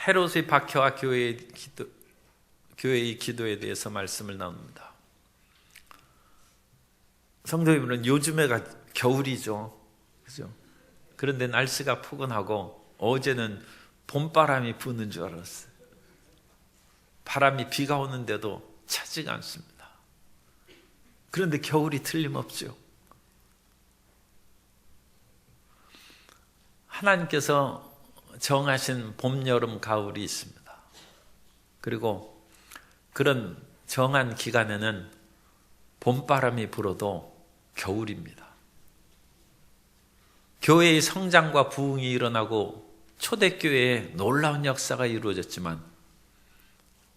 헤롯의 박해와 교회의 기도에 대해서 말씀을 나눕니다. 성도 여러분, 요즘에가 겨울이죠. 그죠? 그런데 날씨가 포근하고 어제는 봄바람이 부는 줄 알았어요. 바람이 비가 오는데도 차지가 않습니다. 그런데 겨울이 틀림없죠. 하나님께서 정하신 봄, 여름, 가을이 있습니다. 그리고 그런 정한 기간에는 봄바람이 불어도 겨울입니다. 교회의 성장과 부흥이 일어나고 초대교회에 놀라운 역사가 이루어졌지만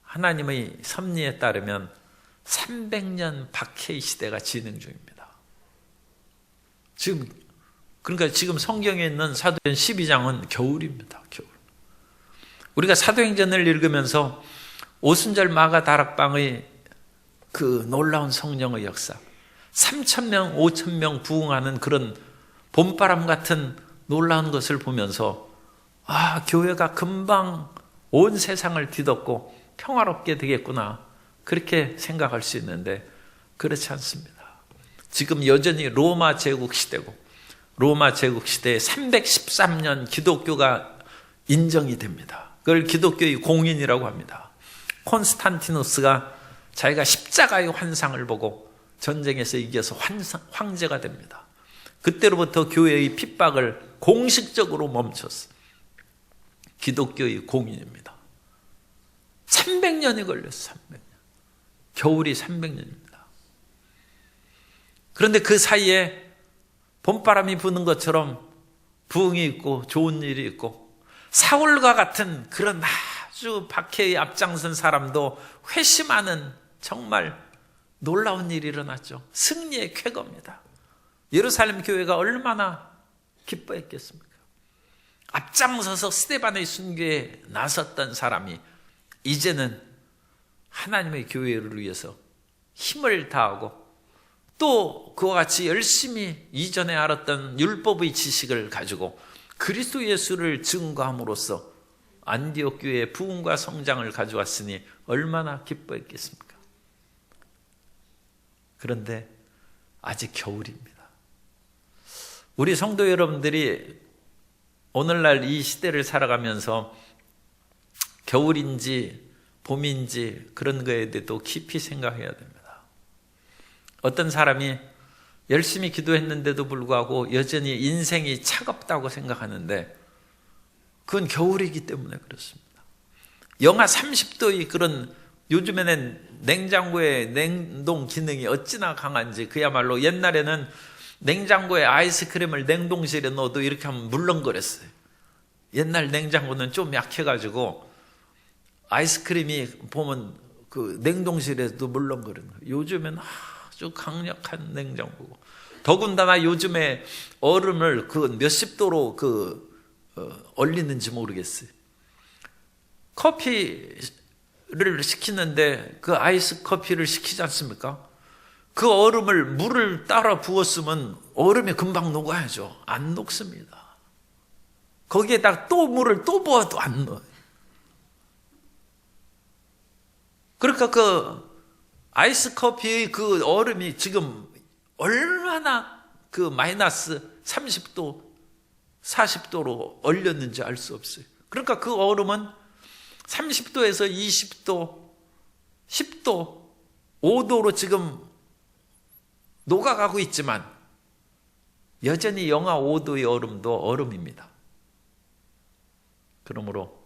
하나님의 섭리에 따르면 300년 박해의 시대가 진행 중입니다. 그러니까 지금 성경에 있는 사도행전 12장은 겨울입니다. 겨울. 우리가 사도행전을 읽으면서 오순절 마가 다락방의 그 놀라운 성령의 역사, 3,000명, 5,000명 부흥하는 그런 봄바람 같은 놀라운 것을 보면서 교회가 금방 온 세상을 뒤덮고 평화롭게 되겠구나, 그렇게 생각할 수 있는데 그렇지 않습니다. 지금 여전히 로마 제국 시대고, 로마 제국 시대에 313년 기독교가 인정이 됩니다. 그걸 기독교의 공인이라고 합니다. 콘스탄티누스가 자기가 십자가의 환상을 보고 전쟁에서 이겨서 황제가 됩니다. 그때로부터 교회의 핍박을 공식적으로 멈췄어요. 기독교의 공인입니다. 300년이 걸렸어요. 300년. 겨울이 300년입니다. 그런데 그 사이에 봄바람이 부는 것처럼 부흥이 있고 좋은 일이 있고, 사울과 같은 그런 아주 박해에 앞장선 사람도 회심하는 정말 놀라운 일이 일어났죠. 승리의 쾌거입니다. 예루살렘 교회가 얼마나 기뻐했겠습니까? 앞장서서 스데반의 순교에 나섰던 사람이 이제는 하나님의 교회를 위해서 힘을 다하고 또 그와 같이 열심히 이전에 알았던 율법의 지식을 가지고 그리스도 예수를 증거함으로써 안디옥 교회의 부흥과 성장을 가져왔으니 얼마나 기뻐했겠습니까? 그런데 아직 겨울입니다. 우리 성도 여러분들이 오늘날 이 시대를 살아가면서 겨울인지 봄인지 그런 거에 대해서 깊이 생각해야 됩니다. 어떤 사람이 열심히 기도했는데도 불구하고 여전히 인생이 차갑다고 생각하는데 그건 겨울이기 때문에 그렇습니다. 영하 30도의 그런, 요즘에는 냉장고의 냉동 기능이 어찌나 강한지, 그야말로 옛날에는 냉장고에 아이스크림을 냉동실에 넣어도 이렇게 하면 물렁거렸어요. 옛날 냉장고는 좀 약해가지고 아이스크림이 보면 그 냉동실에도 물렁거리는 거예요. 요즘엔 아주 강력한 냉장고고, 더군다나 요즘에 얼음을 그 몇십 도로 얼리는지 모르겠어요. 커피를 시키는데 그 아이스 커피를 시키지 않습니까? 그 얼음을 물을 따라 부었으면 얼음이 금방 녹아야죠. 안 녹습니다. 거기에다가 또 물을 또 부어도 안 녹아요. 그러니까 그 아이스 커피의 그 얼음이 지금 얼마나 그 마이너스 30도, 40도로 얼렸는지 알 수 없어요. 그러니까 그 얼음은 30도에서 20도, 10도, 5도로 지금 녹아가고 있지만 여전히 영하 5도의 얼음도 얼음입니다. 그러므로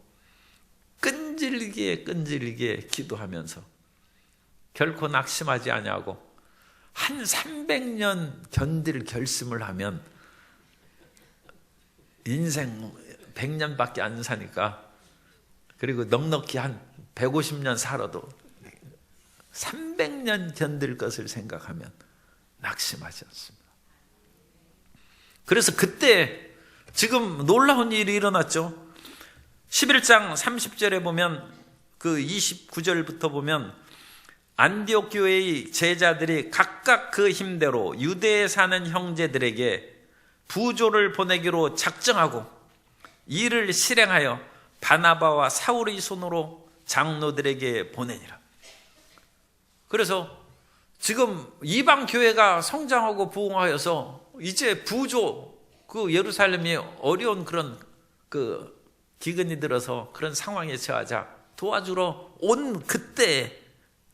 끈질기게 기도하면서 결코 낙심하지 아니하고 한 300년 견딜 결심을 하면, 인생 100년밖에 안 사니까, 그리고 넉넉히 한 150년 살아도 300년 견딜 것을 생각하면 낙심하지 않습니다. 그래서 그때 지금 놀라운 일이 일어났죠. 11장 30절에 보면, 그 29절부터 보면 안디옥 교회의 제자들이 각각 그 힘대로 유대에 사는 형제들에게 부조를 보내기로 작정하고 이를 실행하여 바나바와 사울의 손으로 장로들에게 보내니라. 그래서 지금 이방 교회가 성장하고 부흥하여서 이제 부조 그 예루살렘이 어려운 그런 그 기근이 들어서 그런 상황에 처하자 도와주러 온 그때에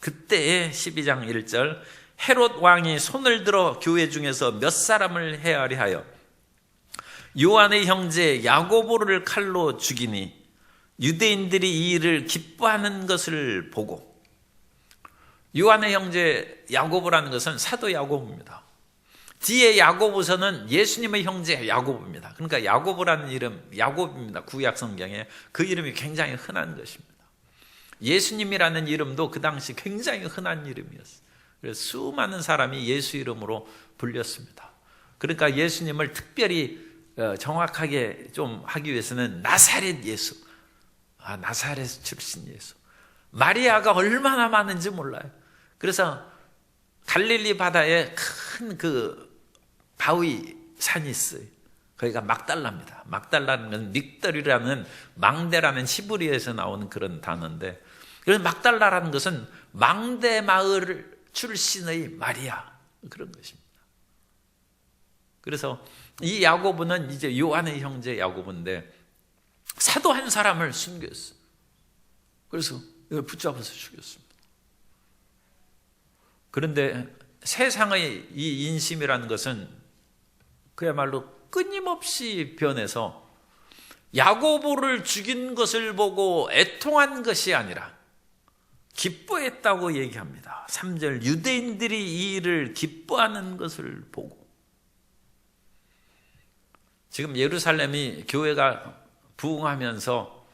12장 1절 헤롯 왕이 손을 들어 교회 중에서 몇 사람을 헤아리 하여 요한의 형제 야고보를 칼로 죽이니 유대인들이 이 일을 기뻐하는 것을 보고, 요한의 형제 야고보라는 것은 사도 야고보입니다. 뒤에 야고보서는 예수님의 형제 야고보입니다. 그러니까 야고보라는 이름, 야고보입니다. 구약 성경에 그 이름이 굉장히 흔한 것입니다. 예수님이라는 이름도 그 당시 굉장히 흔한 이름이었어요. 그래서 수많은 사람이 예수 이름으로 불렸습니다. 그러니까 예수님을 특별히 정확하게 좀 하기 위해서는 나사렛 예수, 나사렛 출신 예수. 마리아가 얼마나 많은지 몰라요. 그래서 갈릴리 바다에 큰 그 바위 산이 있어요. 거기가 막달라입니다. 막달라는 건 믹덜이라는 망대라는 히브리어에서 나오는 그런 단어인데, 그래서 막달라라는 것은 망대 마을 출신의 마리아, 그런 것입니다. 그래서 이 야고보는 이제 요한의 형제 야고보인데 사도 한 사람을 숨겼어요. 그래서 붙잡아서 죽였습니다. 그런데 세상의 이 인심이라는 것은 그야말로 끊임없이 변해서 야고보를 죽인 것을 보고 애통한 것이 아니라 기뻐했다고 얘기합니다. 3절 유대인들이 이 일을 기뻐하는 것을 보고. 지금 예루살렘이 교회가 부흥하면서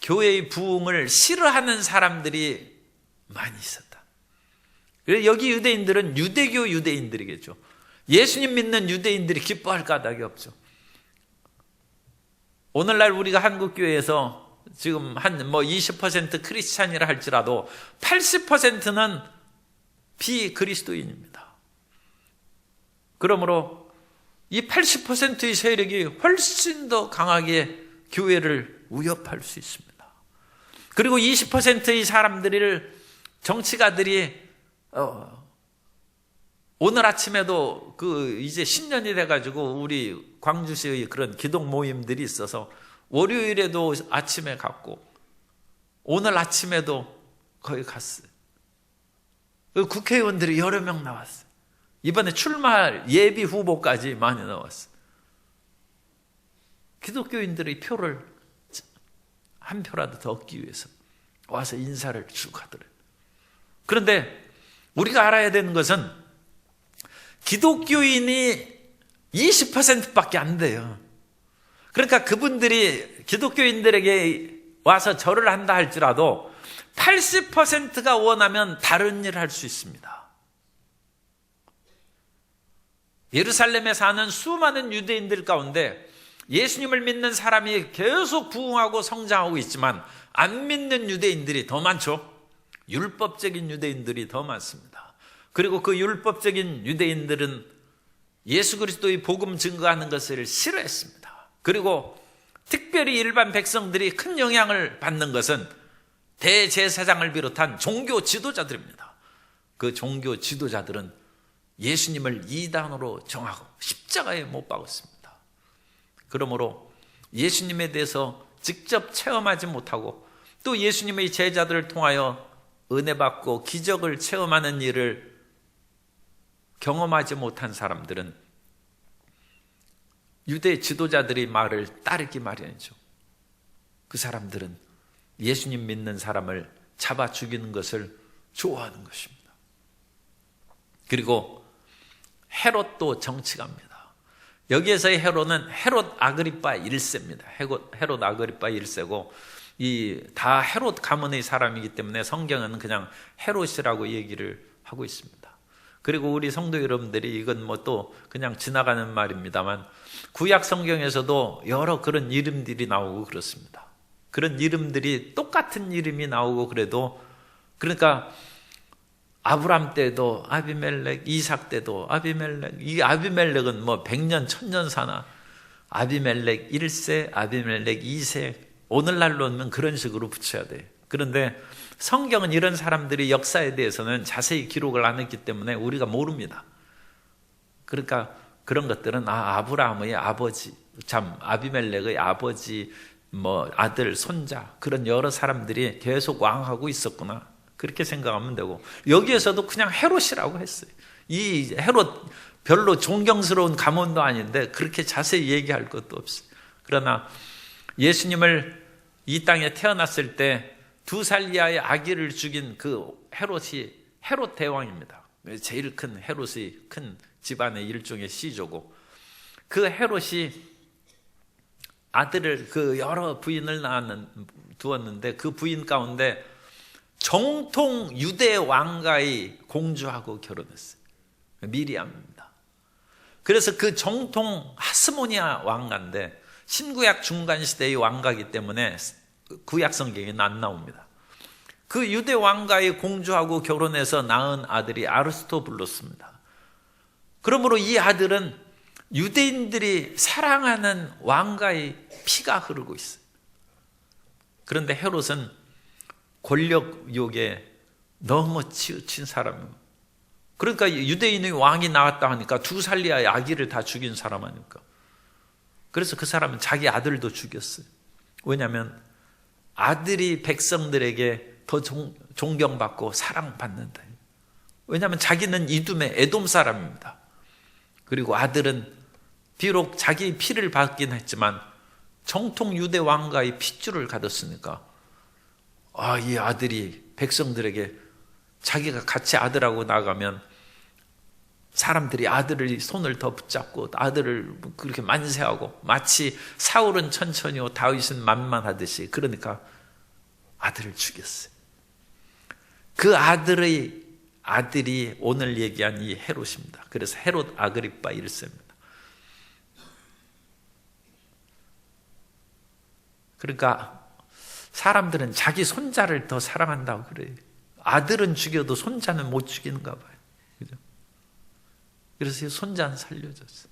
교회의 부흥을 싫어하는 사람들이 많이 있었다. 그래서 여기 유대인들은 유대교 유대인들이겠죠. 예수님 믿는 유대인들이 기뻐할 까닭이 없죠. 오늘날 우리가 한국교회에서 지금 한 20% 크리스찬이라 할지라도 80%는 비그리스도인입니다. 그러므로 이 80%의 세력이 훨씬 더 강하게 교회를 위협할 수 있습니다. 그리고 20%의 사람들을 정치가들이 오늘 아침에도 이제 신년이 돼가지고 우리 광주시의 그런 기독 모임들이 있어서 월요일에도 아침에 갔고 오늘 아침에도 거기 갔어요. 국회의원들이 여러 명 나왔어요. 이번에 출마할 예비 후보까지 많이 나왔어요. 기독교인들의 표를 한 표라도 더 얻기 위해서 와서 인사를 쭉 하더래요. 그런데 우리가 알아야 되는 것은 기독교인이 20%밖에 안 돼요. 그러니까 그분들이 기독교인들에게 와서 절을 한다 할지라도 80%가 원하면 다른 일을 할 수 있습니다. 예루살렘에 사는 수많은 유대인들 가운데 예수님을 믿는 사람이 계속 부흥하고 성장하고 있지만 안 믿는 유대인들이 더 많죠. 율법적인 유대인들이 더 많습니다. 그리고 그 율법적인 유대인들은 예수 그리스도의 복음 증거하는 것을 싫어했습니다. 그리고 특별히 일반 백성들이 큰 영향을 받는 것은 대제사장을 비롯한 종교 지도자들입니다. 그 종교 지도자들은 예수님을 이단으로 정하고 십자가에 못 박았습니다. 그러므로 예수님에 대해서 직접 체험하지 못하고 또 예수님의 제자들을 통하여 은혜 받고 기적을 체험하는 일을 경험하지 못한 사람들은 유대 지도자들의 말을 따르기 마련이죠. 그 사람들은 예수님 믿는 사람을 잡아 죽이는 것을 좋아하는 것입니다. 그리고 헤롯도 정치가입니다. 여기에서의 헤롯은 헤롯 아그리파 1세입니다. 헤롯 아그리파 1세고 다 헤롯 가문의 사람이기 때문에 성경은 그냥 헤롯이라고 얘기를 하고 있습니다. 그리고 우리 성도 여러분들이 이건 또 그냥 지나가는 말입니다만 구약 성경에서도 여러 그런 이름들이 나오고 그렇습니다. 그런 이름들이 똑같은 이름이 나오고 그래도 그러니까 아브람 때도 아비멜렉, 이삭 때도 아비멜렉, 이 아비멜렉은 100년, 1000년 사나 아비멜렉 1세, 아비멜렉 2세 오늘날로는 그런 식으로 붙여야 돼. 그런데 성경은 이런 사람들이 역사에 대해서는 자세히 기록을 안 했기 때문에 우리가 모릅니다. 그러니까 그런 것들은 아브라함의 아버지, 아비멜렉의 아버지, 아들, 손자, 그런 여러 사람들이 계속 왕하고 있었구나, 그렇게 생각하면 되고, 여기에서도 그냥 헤롯이라고 했어요. 이 헤롯 별로 존경스러운 가문도 아닌데 그렇게 자세히 얘기할 것도 없어요. 그러나 예수님을 이 땅에 태어났을 때 2살 이하의 아기를 죽인 그 헤롯이 헤롯 대왕입니다. 제일 큰 헤롯이 큰 집안의 일종의 시조고, 그 헤롯이 아들을 그 여러 부인을 두었는데 그 부인 가운데 정통 유대 왕가의 공주하고 결혼했어요. 미리암입니다. 그래서 그 정통 하스모니아 왕가인데 신구약 중간 시대의 왕가이기 때문에 구약 성경에는 안 나옵니다. 그 유대 왕가의 공주하고 결혼해서 낳은 아들이 아르스토블루스입니다. 그러므로 이 아들은 유대인들이 사랑하는 왕가의 피가 흐르고 있어요. 그런데 헤롯은 권력욕에 너무 치우친 사람이에요. 그러니까 유대인의 왕이 나왔다 하니까 2살 이하의 아기를 다 죽인 사람 아닙니까? 그래서 그 사람은 자기 아들도 죽였어요. 왜냐하면 아들이 백성들에게 더 존경받고 사랑받는다. 왜냐하면 자기는 이둠의 에돔 사람입니다. 그리고 아들은 비록 자기 피를 받긴 했지만 정통 유대 왕가의 핏줄을 가졌으니까 이 아들이 백성들에게 자기가 같이 아들하고 나가면 사람들이 아들의 손을 더 붙잡고 아들을 그렇게 만세하고, 마치 사울은 천천히요 다윗은 만만하듯이, 그러니까 아들을 죽였어요. 그 아들이 오늘 얘기한 이 헤롯입니다. 그래서 헤롯 아그리파 1세입니다. 그러니까 사람들은 자기 손자를 더 사랑한다고 그래요. 아들은 죽여도 손자는 못 죽이는가 봐요. 그죠? 그래서 손자는 살려줬어요.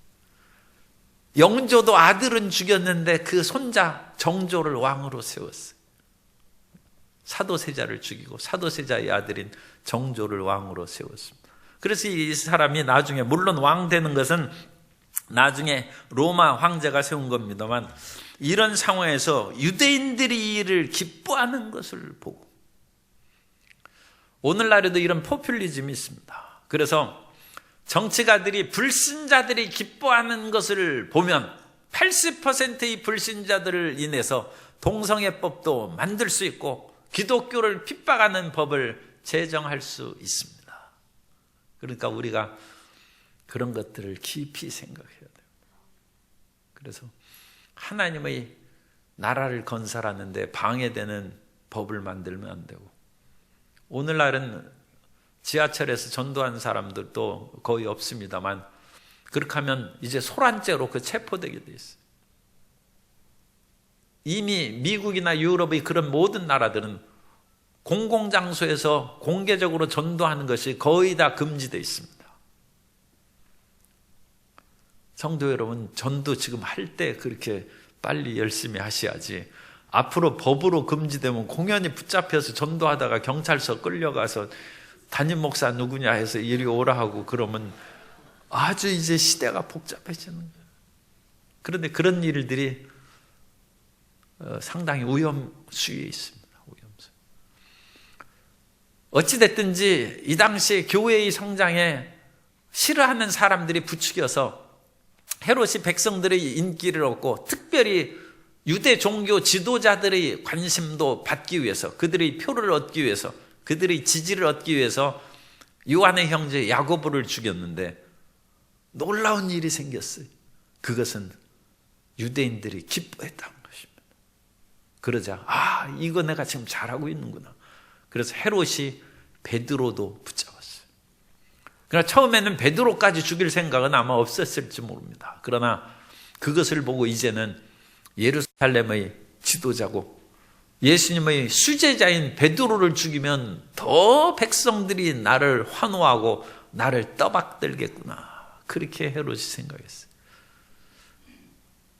영조도 아들은 죽였는데 그 손자 정조를 왕으로 세웠어요. 사도세자를 죽이고 사도세자의 아들인 정조를 왕으로 세웠습니다. 그래서 이 사람이 나중에, 물론 왕 되는 것은 나중에 로마 황제가 세운 겁니다만, 이런 상황에서 유대인들이 이를 기뻐하는 것을 보고, 오늘날에도 이런 포퓰리즘이 있습니다. 그래서 정치가들이 불신자들이 기뻐하는 것을 보면 80%의 불신자들을 인해서 동성애법도 만들 수 있고 기독교를 핍박하는 법을 제정할 수 있습니다. 그러니까 우리가 그런 것들을 깊이 생각해야 됩니다. 그래서 하나님의 나라를 건설하는데 방해되는 법을 만들면 안 되고, 오늘날은 지하철에서 전도한 사람들도 거의 없습니다만, 그렇게 하면 이제 소란죄로 체포되게 돼 있어요. 이미 미국이나 유럽의 그런 모든 나라들은 공공장소에서 공개적으로 전도하는 것이 거의 다 금지되어 있습니다. 성도 여러분, 전도 지금 할 때 그렇게 빨리 열심히 하셔야지, 앞으로 법으로 금지되면 공연히 붙잡혀서 전도하다가 경찰서 끌려가서 담임 목사 누구냐 해서 이리 오라 하고 그러면 아주 이제 시대가 복잡해지는 거예요. 그런데 그런 일들이 상당히 위험수위에 있습니다. 위험수. 어찌됐든지 이 당시 교회의 성장에 싫어하는 사람들이 부추겨서 헤롯이 백성들의 인기를 얻고, 특별히 유대 종교 지도자들의 관심도 받기 위해서, 그들의 표를 얻기 위해서, 그들의 지지를 얻기 위해서 요한의 형제 야고보를 죽였는데 놀라운 일이 생겼어요. 그것은 유대인들이 기뻐했다는 것입니다. 그러자 이거 내가 지금 잘하고 있는구나. 그래서 헤롯이 베드로도 붙잡았어요. 그러나 처음에는 베드로까지 죽일 생각은 아마 없었을지 모릅니다. 그러나 그것을 보고 이제는 예루살렘의 지도자고 예수님의 수제자인 베드로를 죽이면 더 백성들이 나를 환호하고 나를 떠받들겠구나, 그렇게 헤롯이 생각했어요.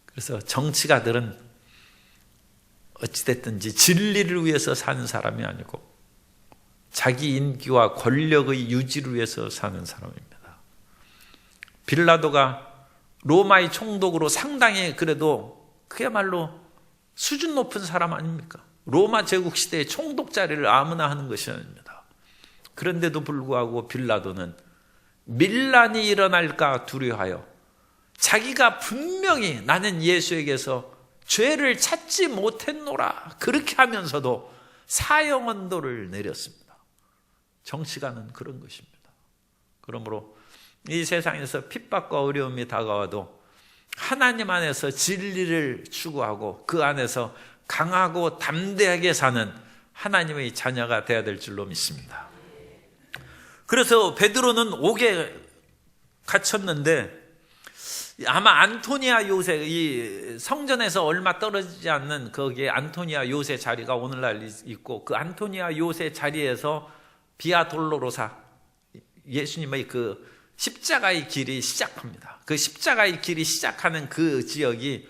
그래서 정치가들은 어찌됐든지 진리를 위해서 사는 사람이 아니고 자기 인기와 권력의 유지를 위해서 사는 사람입니다. 빌라도가 로마의 총독으로 상당히 그래도 그야말로 수준 높은 사람 아닙니까? 로마 제국 시대의 총독 자리를 아무나 하는 것이 아닙니다. 그런데도 불구하고 빌라도는 밀란이 일어날까 두려워하여 자기가 분명히 나는 예수에게서 죄를 찾지 못했노라 그렇게 하면서도 사형 언도를 내렸습니다. 정치가는 그런 것입니다. 그러므로 이 세상에서 핍박과 어려움이 다가와도 하나님 안에서 진리를 추구하고 그 안에서 강하고 담대하게 사는 하나님의 자녀가 되어야 될 줄로 믿습니다. 그래서 베드로는 옥에 갇혔는데 아마 안토니아 요새 이 성전에서 얼마 떨어지지 않는 거기에 안토니아 요새 자리가 오늘날 있고 그 안토니아 요새 자리에서 비아 돌로로사 예수님의 그 십자가의 길이 시작합니다. 그 십자가의 길이 시작하는 그 지역이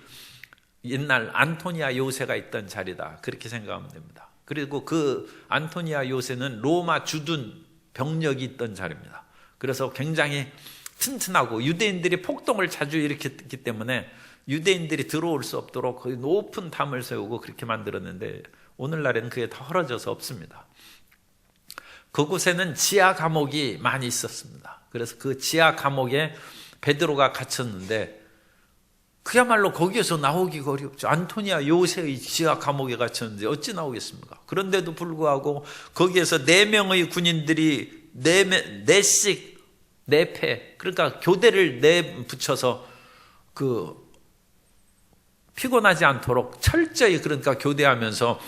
옛날 안토니아 요새가 있던 자리다 그렇게 생각하면 됩니다. 그리고 그 안토니아 요새는 로마 주둔 병력이 있던 자리입니다. 그래서 굉장히 튼튼하고 유대인들이 폭동을 자주 일으켰기 때문에 유대인들이 들어올 수 없도록 거의 높은 담을 세우고 그렇게 만들었는데 오늘날에는 그게 다 헐어져서 없습니다. 그곳에는 지하 감옥이 많이 있었습니다. 그래서 그 지하 감옥에 베드로가 갇혔는데 그야말로 거기에서 나오기가 어렵죠. 안토니아 요새의 지하 감옥에 갇혔는데 어찌 나오겠습니까? 그런데도 불구하고 거기에서 4명의 군인들이 4씩 4패 그러니까 교대를 내붙여서 그 피곤하지 않도록 철저히 그러니까 교대하면서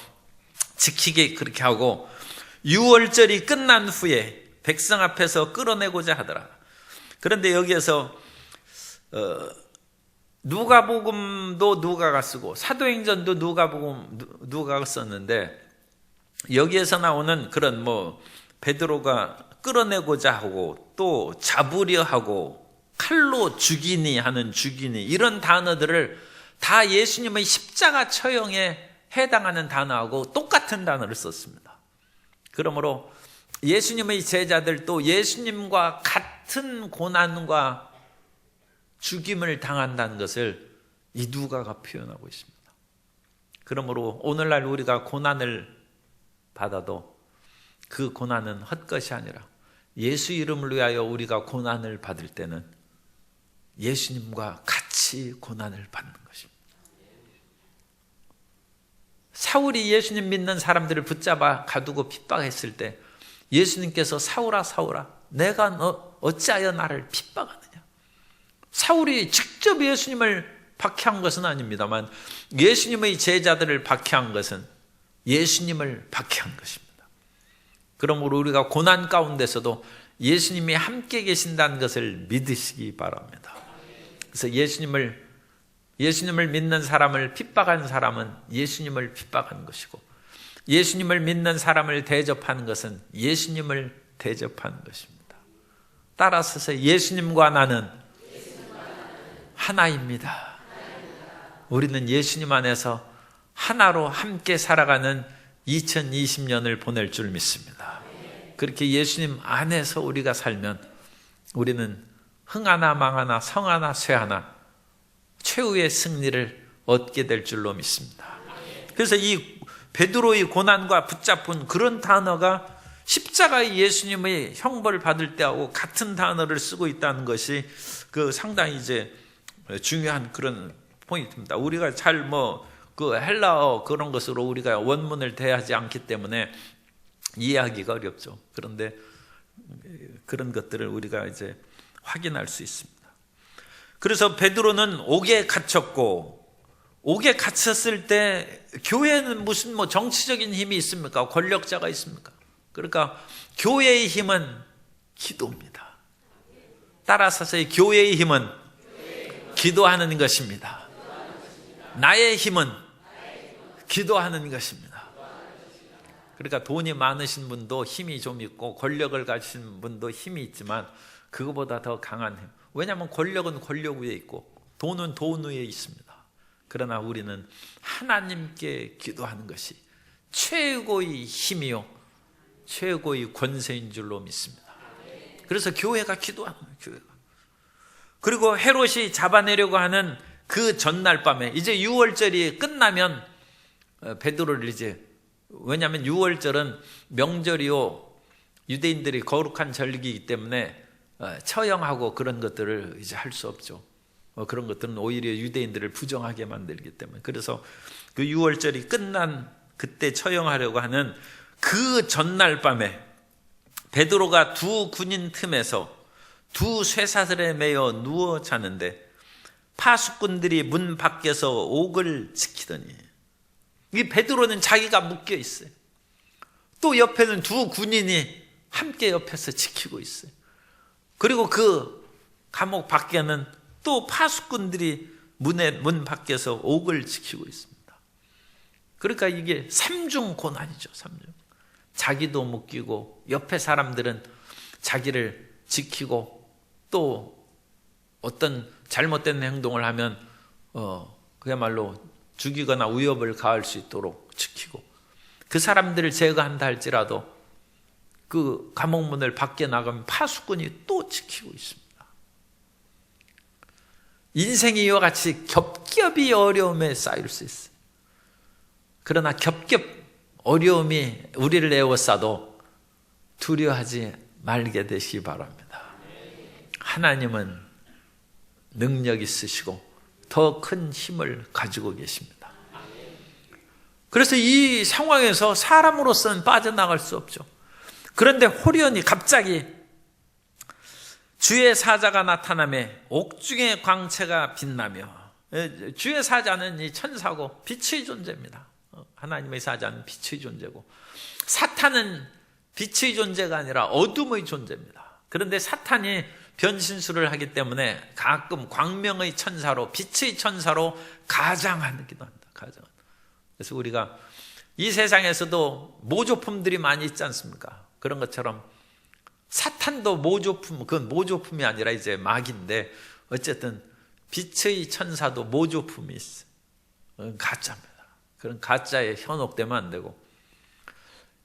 지키게 그렇게 하고 6월절이 끝난 후에 백성 앞에서 끌어내고자 하더라. 그런데 여기에서 누가복음도 누가가 쓰고 사도행전도 누가가 썼는데 여기에서 나오는 그런 베드로가 끌어내고자 하고 또 잡으려 하고 칼로 죽이니 하는 죽이니 이런 단어들을 다 예수님의 십자가 처형에 해당하는 단어하고 똑같은 단어를 썼습니다. 그러므로 예수님의 제자들도 예수님과 같은 고난과 죽임을 당한다는 것을 이 누가가 표현하고 있습니다. 그러므로 오늘날 우리가 고난을 받아도 그 고난은 헛것이 아니라 예수 이름을 위하여 우리가 고난을 받을 때는 예수님과 같이 고난을 받는 것입니다. 사울이 예수님 믿는 사람들을 붙잡아 가두고 핍박했을 때 예수님께서 사울아 사울아 내가 너 어찌하여 나를 핍박하느냐. 사울이 직접 예수님을 박해한 것은 아닙니다만 예수님의 제자들을 박해한 것은 예수님을 박해한 것입니다. 그러므로 우리가 고난 가운데서도 예수님이 함께 계신다는 것을 믿으시기 바랍니다. 그래서 예수님을 믿는 사람을 핍박한 사람은 예수님을 핍박한 것이고 예수님을 믿는 사람을 대접하는 것은 예수님을 대접하는 것입니다. 따라서 예수님과 나는 하나입니다. 우리는 예수님 안에서 하나로 함께 살아가는 2020년을 보낼 줄 믿습니다. 그렇게 예수님 안에서 우리가 살면 우리는 흥 하나 망 하나 성 하나 쇠 하나 최후의 승리를 얻게 될 줄로 믿습니다. 그래서 이 베드로의 고난과 붙잡은 그런 단어가 십자가의 예수님의 형벌을 받을 때하고 같은 단어를 쓰고 있다는 것이 그 상당히 이제 중요한 그런 포인트입니다. 우리가 잘 그 헬라어 그런 것으로 우리가 원문을 대하지 않기 때문에 이해하기가 어렵죠. 그런데 그런 것들을 우리가 이제 확인할 수 있습니다. 그래서 베드로는 옥에 갇혔고 옥에 갇혔을 때 교회는 무슨 정치적인 힘이 있습니까? 권력자가 있습니까? 그러니까 교회의 힘은 기도입니다. 따라서 이 교회의 힘은 기도하는 것입니다. 나의 힘은 기도하는 것입니다. 그러니까 돈이 많으신 분도 힘이 좀 있고 권력을 가진 분도 힘이 있지만 그거보다 더 강한 힘. 왜냐하면 권력은 권력 위에 있고 돈은 돈 위에 있습니다. 그러나 우리는 하나님께 기도하는 것이 최고의 힘이요 최고의 권세인 줄로 믿습니다. 그래서 교회가 기도하는 거예요. 교회가. 그리고 헤롯이 잡아내려고 하는 그 전날 밤에 이제 유월절이 끝나면 베드로를 이제, 왜냐하면 유월절은 명절이요 유대인들이 거룩한 절기이기 때문에 처형하고 그런 것들을 이제 할 수 없죠. 그런 것들은 오히려 유대인들을 부정하게 만들기 때문에. 그래서 그 유월절이 끝난 그때 처형하려고 하는 그 전날 밤에 베드로가 두 군인 틈에서 두 쇠사슬에 매여 누워 자는데 파수꾼들이 문 밖에서 옥을 지키더니, 이 베드로는 자기가 묶여 있어요. 또 옆에는 두 군인이 함께 옆에서 지키고 있어요. 그리고 그 감옥 밖에는 또 파수꾼들이 문 밖에서 옥을 지키고 있습니다. 그러니까 이게 삼중 고난이죠. 삼중. 자기도 묶이고 옆에 사람들은 자기를 지키고 또 어떤 잘못된 행동을 하면 그야말로 죽이거나 위협을 가할 수 있도록 지키고, 그 사람들을 제거한다 할지라도 그 감옥문을 밖에 나가면 파수꾼이 또 지키고 있습니다. 인생이 이와 같이 겹겹이 어려움에 쌓일 수 있어요. 그러나 겹겹 어려움이 우리를 에워싸도 두려워하지 말게 되시기 바랍니다. 하나님은 능력 있으시고 더 큰 힘을 가지고 계십니다. 그래서 이 상황에서 사람으로서는 빠져나갈 수 없죠. 그런데 호련히 갑자기 주의 사자가 나타나매 옥중의 광채가 빛나며, 주의 사자는 이 천사고 빛의 존재입니다. 하나님의 사자는 빛의 존재고, 사탄은 빛의 존재가 아니라 어둠의 존재입니다. 그런데 사탄이 변신술을 하기 때문에 가끔 광명의 천사로, 빛의 천사로 가장하기도 합니다. 가장. 그래서 우리가 이 세상에서도 모조품들이 많이 있지 않습니까? 그런 것처럼 사탄도 모조품, 그건 모조품이 아니라 이제 마귀인데, 어쨌든 빛의 천사도 모조품이 있어요. 그건 가짜입니다. 그런 가짜에 현혹되면 안 되고,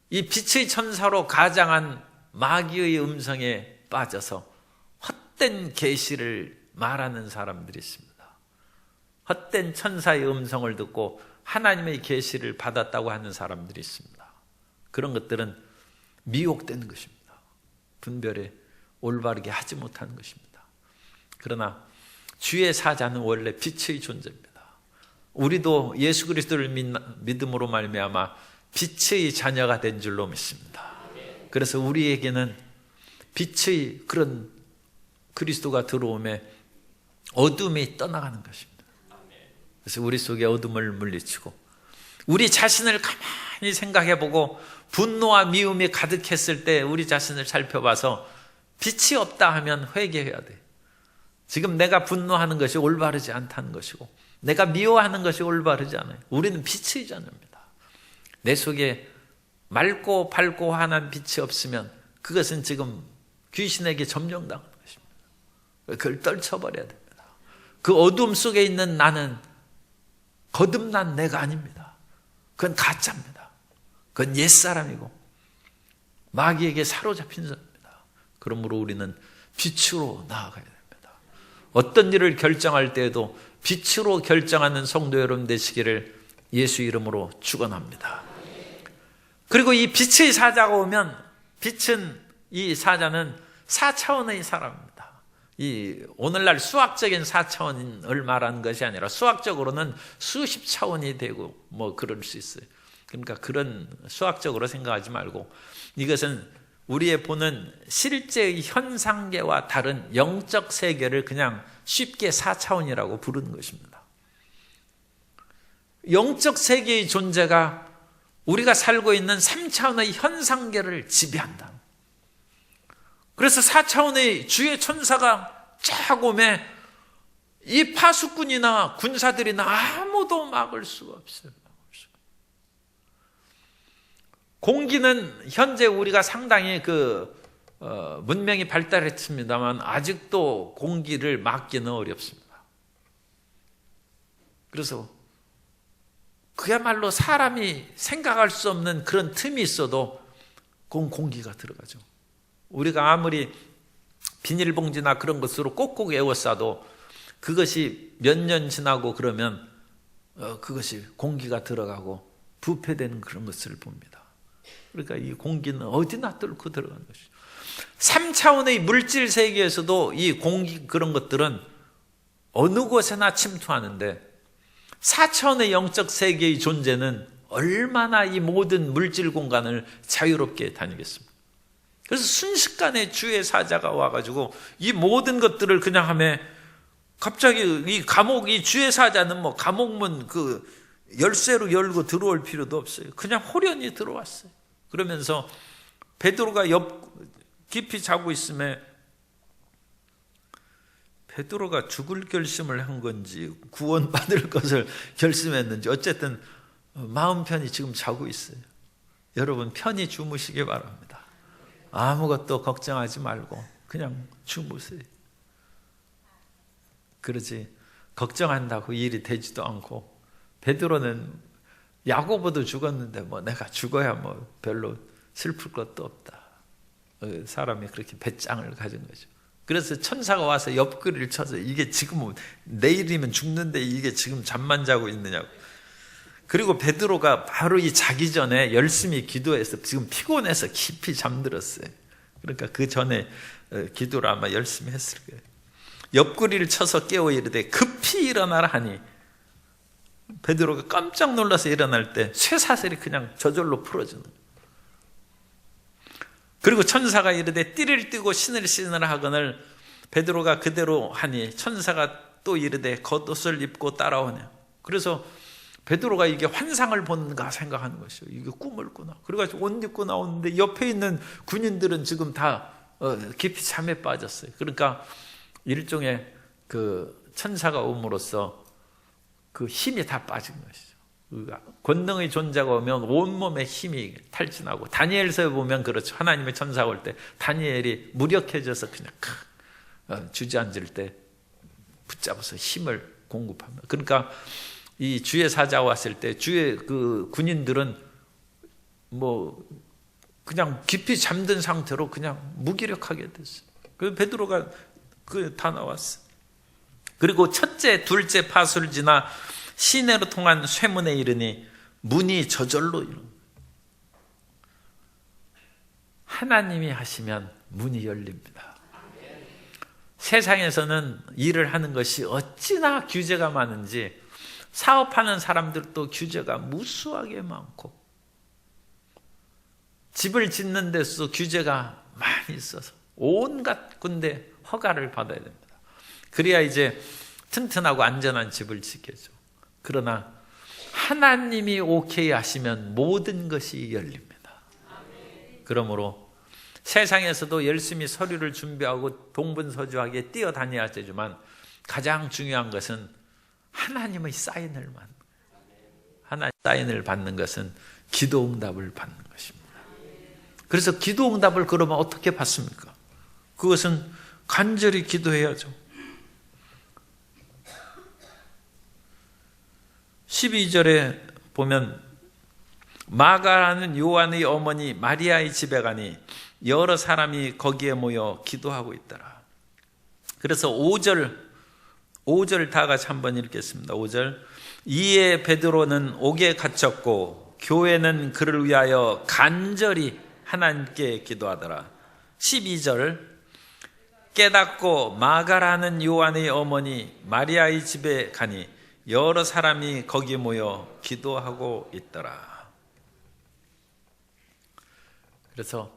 이 빛의 천사로 가장한 마귀의 음성에 빠져서 헛된 계시를 말하는 사람들이 있습니다. 헛된 천사의 음성을 듣고 하나님의 계시를 받았다고 하는 사람들이 있습니다. 그런 것들은 미혹되는 것입니다. 분별에 올바르게 하지 못하는 것입니다. 그러나 주의 사자는 원래 빛의 존재입니다. 우리도 예수 그리스도를 믿음으로 말미암아 빛의 자녀가 된 줄로 믿습니다. 그래서 우리에게는 빛의 그런 그리스도가 들어오면 어둠이 떠나가는 것입니다. 그래서 우리 속에 어둠을 물리치고 우리 자신을 가만히 생각해보고 분노와 미움이 가득했을 때 우리 자신을 살펴봐서 빛이 없다 하면 회개해야 돼. 지금 내가 분노하는 것이 올바르지 않다는 것이고 내가 미워하는 것이 올바르지 않아요. 우리는 빛의 자녀입니다. 내 속에 맑고 밝고 환한 빛이 없으면 그것은 지금 귀신에게 점령당하는 것입니다. 그걸 떨쳐버려야 됩니다. 그 어둠 속에 있는 나는 거듭난 내가 아닙니다. 그건 가짜입니다. 그건 옛사람이고 마귀에게 사로잡힌 사람입니다. 그러므로 우리는 빛으로 나아가야 됩니다. 어떤 일을 결정할 때에도 빛으로 결정하는 성도 여러분 되시기를 예수 이름으로 축원합니다. 그리고 이 빛의 사자가 오면, 빛은, 이 사자는 4차원의 사람입니다. 이 오늘날 수학적인 4차원을 말하는 것이 아니라 수학적으로는 수십 차원이 되고 뭐 그럴 수 있어요. 그러니까 그런 수학적으로 생각하지 말고 이것은 우리의 보는 실제의 현상계와 다른 영적 세계를 그냥 쉽게 4차원이라고 부르는 것입니다. 영적 세계의 존재가 우리가 살고 있는 3차원의 현상계를 지배한다. 그래서 4차원의 주의 천사가 쫙 오매 이 파수꾼이나 군사들이나 아무도 막을 수가 없어요. 공기는 현재 우리가 상당히 문명이 발달했습니다만 아직도 공기를 막기는 어렵습니다. 그래서 그야말로 사람이 생각할 수 없는 그런 틈이 있어도 그건 공기가 들어가죠. 우리가 아무리 비닐봉지나 그런 것으로 꼭꼭 에워싸도 그것이 몇 년 지나고 그러면 그것이 공기가 들어가고 부패되는 그런 것을 봅니다. 그러니까 이 공기는 어디나 뚫고 들어가는 것이죠. 3차원의 물질 세계에서도 이 공기 그런 것들은 어느 곳에나 침투하는데 4차원의 영적 세계의 존재는 얼마나 이 모든 물질 공간을 자유롭게 다니겠습니까? 그래서 순식간에 주의 사자가 와가지고 이 모든 것들을 그냥 하면 갑자기 이 감옥, 이 주의 사자는 뭐 감옥문 그 열쇠로 열고 들어올 필요도 없어요. 그냥 호련히 들어왔어요. 그러면서 베드로가 옆 깊이 자고 있음에 베드로가 죽을 결심을 한 건지 구원받을 것을 결심했는지 어쨌든 마음 편히 지금 자고 있어요. 여러분 편히 주무시기 바랍니다. 아무것도 걱정하지 말고 그냥 주무세요. 그러지 걱정한다고 일이 되지도 않고 베드로는 야고보도 죽었는데 뭐 내가 죽어야 뭐 별로 슬플 것도 없다. 사람이 그렇게 배짱을 가진 거죠. 그래서 천사가 와서 옆구리를 쳐서 이게 지금 내일이면 죽는데 이게 지금 잠만 자고 있느냐고. 그리고 베드로가 바로 이 자기 전에 열심히 기도해서 지금 피곤해서 깊이 잠들었어요. 그러니까 그 전에 기도를 아마 열심히 했을 거예요. 옆구리를 쳐서 깨워 이르되 급히 일어나라 하니 베드로가 깜짝 놀라서 일어날 때 쇠사슬이 그냥 저절로 풀어지는 거예요. 그리고 천사가 이르되 띠를 띠고 신을 신으라 하거늘 베드로가 그대로 하니 천사가 또 이르되 겉옷을 입고 따라오냐. 그래서 베드로가 이게 환상을 본가 생각하는 것이요. 이게 꿈을 꾸나. 그래가지고 옷 입고 나오는데 옆에 있는 군인들은 지금 다 깊이 잠에 빠졌어요. 그러니까 일종의 그 천사가 옴으로써 그 힘이 다 빠진 것이죠. 권능의 존재가 오면 온몸에 힘이 탈진하고 다니엘서에 보면 그렇죠. 하나님의 천사가 올 때 다니엘이 무력해져서 그냥 주저앉을 때 붙잡아서 힘을 공급합니다. 그러니까 이 주의 사자가 왔을 때 주의 그 군인들은 뭐 그냥 깊이 잠든 상태로 그냥 무기력하게 됐어요. 그래서 베드로가 그 다 나왔어요. 그리고 첫째, 둘째 파수를 지나 시내로 통한 쇠문에 이르니 문이 저절로 이룬. 하나님이 하시면 문이 열립니다. 세상에서는 일을 하는 것이 어찌나 규제가 많은지 사업하는 사람들도 규제가 무수하게 많고 집을 짓는 데서 규제가 많이 있어서 온갖 군데 허가를 받아야 됩니다. 그래야 이제 튼튼하고 안전한 집을 짓겠죠. 그러나 하나님이 오케이 하시면 모든 것이 열립니다. 그러므로 세상에서도 열심히 서류를 준비하고 동분서주하게 뛰어다녀야 되지만 가장 중요한 것은 하나님의 사인을 받는 거예요. 하나님의 사인을 받는 것은 기도응답을 받는 것입니다. 그래서 기도응답을 그러면 어떻게 받습니까? 그것은 간절히 기도해야죠. 12절에 보면 마가라는 요한의 어머니 마리아의 집에 가니 여러 사람이 거기에 모여 기도하고 있더라. 그래서 5절 다 같이 한번 읽겠습니다. 5절 이에 베드로는 옥에 갇혔고 교회는 그를 위하여 간절히 하나님께 기도하더라. 12절 깨닫고 마가라는 요한의 어머니 마리아의 집에 가니 여러 사람이 거기 모여 기도하고 있더라. 그래서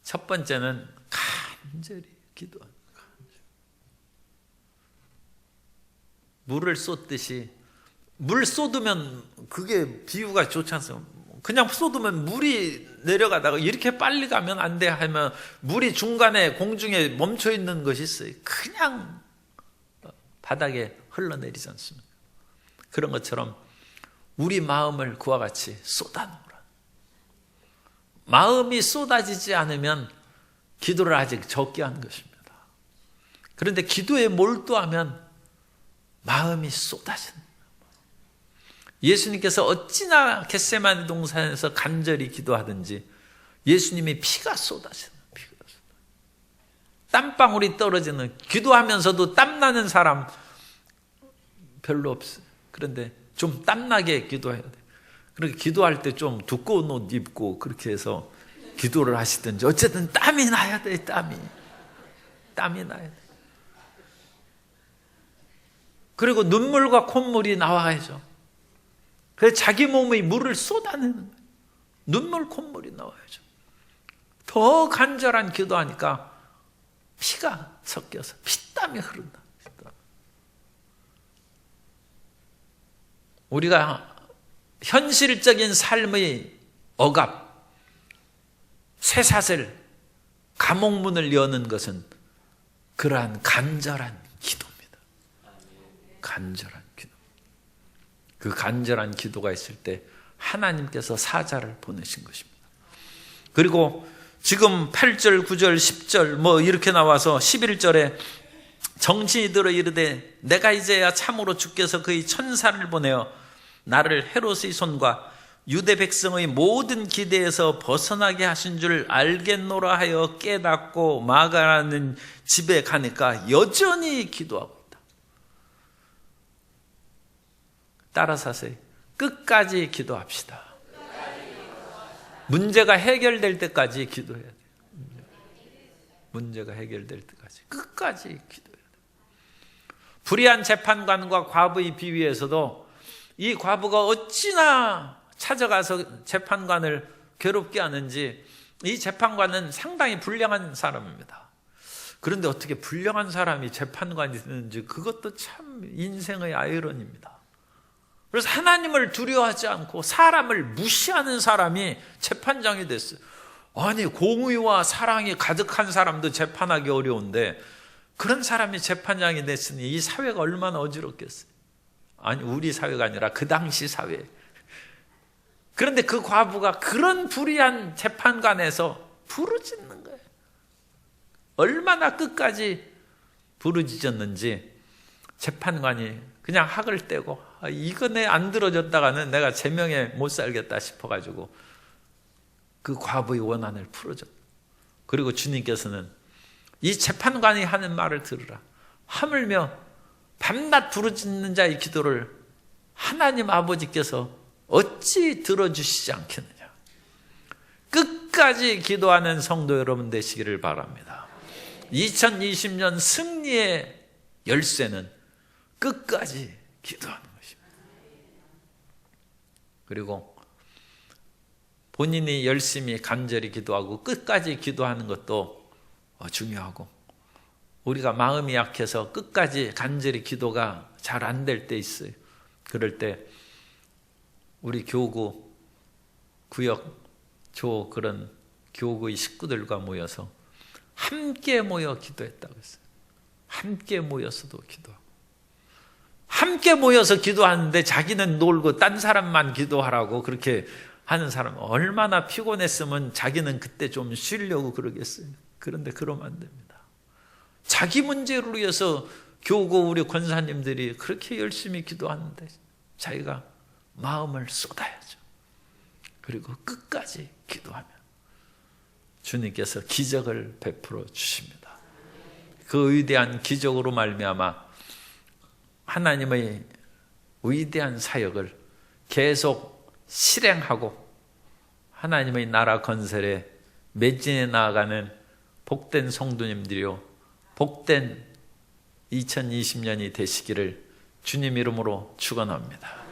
첫 번째는 간절히 기도하는 거예요. 물을 쏟듯이 물 쏟으면 그게 비유가 좋지 않습니까? 그냥 쏟으면 물이 내려가다가 이렇게 빨리 가면 안 돼 하면 물이 중간에 공중에 멈춰 있는 것이 있어요. 그냥 바닥에 흘러내리지 않습니까? 그런 것처럼 우리 마음을 그와 같이 쏟아놓으라. 마음이 쏟아지지 않으면 기도를 아직 적게 한 것입니다. 그런데 기도에 몰두하면 마음이 쏟아진다. 예수님께서 어찌나 겟세마네 동산에서 간절히 기도하든지 예수님이 피가 쏟아지는, 땀방울이 떨어지는, 기도하면서도 땀나는 사람 별로 없어요. 그런데 좀 땀나게 기도해야 돼요. 그렇게 기도할 때 좀 두꺼운 옷 입고 그렇게 해서 기도를 하시든지, 어쨌든 땀이 나야 돼. 땀이 나야 돼. 그리고 눈물과 콧물이 나와야죠. 그래서 자기 몸의 물을 쏟아내는 거예요. 눈물, 콧물이 나와야죠. 더 간절한 기도하니까 피가 섞여서 피땀이 흐른다. 우리가 현실적인 삶의 억압, 쇠사슬, 감옥문을 여는 것은 그러한 간절한 기도입니다. 간절한 기도. 그 간절한 기도가 있을 때 하나님께서 사자를 보내신 것입니다. 그리고 지금 8절, 9절, 10절 뭐 이렇게 나와서 11절에 정신이 들어 이르되 내가 이제야 참으로 주께서 그의 천사를 보내어 나를 헤롯의 손과 유대 백성의 모든 기대에서 벗어나게 하신 줄 알겠노라 하여 깨닫고 마가라는 집에 가니까 여전히 기도하고 있다. 따라서 하세요. 끝까지 기도합시다. 문제가 해결될 때까지 기도해야 돼요. 문제가 해결될 때까지 끝까지 기도해야 돼요. 불의한 재판관과 과부의 비유에서도 이 과부가 어찌나 찾아가서 재판관을 괴롭게 하는지, 이 재판관은 상당히 불량한 사람입니다. 그런데 어떻게 불량한 사람이 재판관이 되는지, 그것도 참 인생의 아이러니입니다. 그래서 하나님을 두려워하지 않고 사람을 무시하는 사람이 재판장이 됐어요. 아니, 공의와 사랑이 가득한 사람도 재판하기 어려운데 그런 사람이 재판장이 됐으니 이 사회가 얼마나 어지럽겠어요. 아니, 우리 사회가 아니라 그 당시 사회. 그런데 그 과부가 그런 불의한 재판관에서 부르짖는 거예요. 얼마나 끝까지 부르짖었는지 재판관이 그냥 학을 떼고, 이거 내 안 들어줬다가는 내가 제명에 못 살겠다 싶어가지고 그 과부의 원한을 풀어줬다. 그리고 주님께서는 이 재판관이 하는 말을 들으라. 하물며 밤낮 부르짖는 자의 기도를 하나님 아버지께서 어찌 들어주시지 않겠느냐. 끝까지 기도하는 성도 여러분 되시기를 바랍니다. 2020년 승리의 열쇠는 끝까지 기도하는 것입니다. 그리고 본인이 열심히 간절히 기도하고 끝까지 기도하는 것도 중요하고, 우리가 마음이 약해서 끝까지 간절히 기도가 잘 안 될 때 있어요. 그럴 때 우리 교구, 구역, 조 그런 교구의 식구들과 모여서 함께 모여 기도했다고 했어요. 함께 모여서도 기도하고. 함께 모여서 기도하는데 자기는 놀고 딴 사람만 기도하라고 그렇게 하는 사람, 얼마나 피곤했으면 자기는 그때 좀 쉬려고 그러겠어요. 그런데 그러면 안 됩니다. 자기 문제를 위해서 교구 우리 권사님들이 그렇게 열심히 기도하는데 자기가 마음을 쏟아야죠. 그리고 끝까지 기도하면 주님께서 기적을 베풀어 주십니다. 그 위대한 기적으로 말미암아 하나님의 위대한 사역을 계속 실행하고 하나님의 나라 건설에 매진해 나아가는 복된 성도님들이요, 복된 2020년이 되시기를 주님 이름으로 축원합니다.